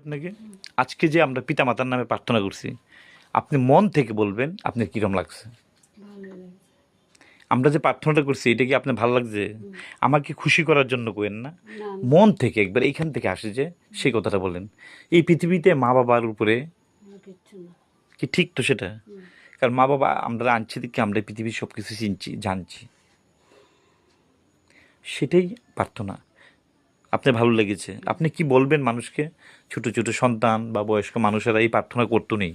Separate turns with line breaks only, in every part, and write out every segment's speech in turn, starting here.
আপনাকে আজকে যে আমরা পিতামাতার নামে প্রার্থনা করছি, আপনি মন থেকে বলবেন আপনার কীরকম লাগছে। আমরা যে প্রার্থনাটা করছি এটা কি আপনার ভালো লাগছে? আমাকে খুশি করার জন্য কোয়েন না, মন থেকে একবার এইখান থেকে আসে যে সেই কথাটা বলেন। এই পৃথিবীতে মা বাবার উপরে কি ঠিক তো সেটা? কারণ মা বাবা আমরা আনছি দিকে আমরা পৃথিবীর সব কিছু চিনছি, জানছি, সেটাই প্রার্থনা। আপনার ভালো লেগেছে, আপনি কি বলবেন মানুষকে? ছোট ছোট সন্তান বা বয়স্ক মানুষেরা এই প্রার্থনা করতো নেই,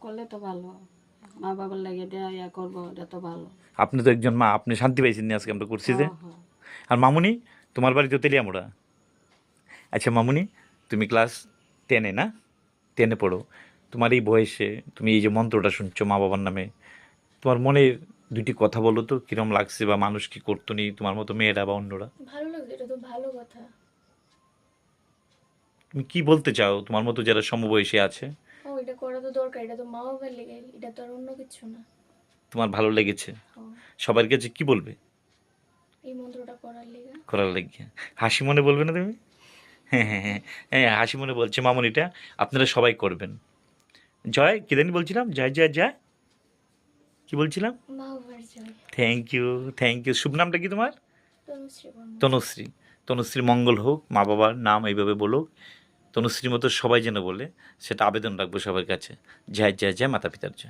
করলে তো ভালো, মা বাবার লাগে দেয়া ইয়া করবো, এটা তো ভালো।
আপনি তো একজন মা, আপনি শান্তি পাইছেন নি আজকে আমরা করছি যে। আর মামুনি, তোমার বাড়ি তো তেলিয়ামোড়া। আচ্ছা মামুনি, তুমি ক্লাস 10-এ না? 10-এ পড়ো। তোমার এই বয়সে তুমি এই যে মন্ত্রটা শুনছো মা বাবার নামে, তোমার মনে দুইটি কথা বলো তো, কিরম লাগছে বা মানুষ কি করতো নি তোমার মতো মেয়েরা বা অন্যরা?
ভালো লাগছে, এটা তো ভালো কথা।
তুমি কি বলতে চাও তোমার মতো যারা সমবয়সী আছে?
ও, এটা করা তো দরকার, এটা তো মা বাবার লেগে, এটা তো আর অন্য কিছু না।
তোমার ভালো লেগেছে,
ও,
সবার কাছে কি বলবে
এই মন্ত্রটা করার লেগে।
করার লেগে? হাসি মনে বলবে না তুমি? হ্যাঁ হ্যাঁ হ্যাঁ হ্যাঁ, হাসি মনে বলছে মামুনিটা। আপনারা সবাই করবেন। জয় কী জানি বলছিলাম, জয় জয় জয় কি বলছিলাম?
মা বাবার জয়।
Thank you, thank you. Shubho নামটা কি তোমার?
তনুশ্রী বর্মন।
তনুশ্রী। তনুশ্রীর মঙ্গল হোক, মা বাবার নাম এইভাবে বলুক, তনুশ্রীর মতো সবাই যেন বলে, সেটা আবেদন রাখবো সবার কাছে। জয় জয় জয় মাতা পিতার জয়।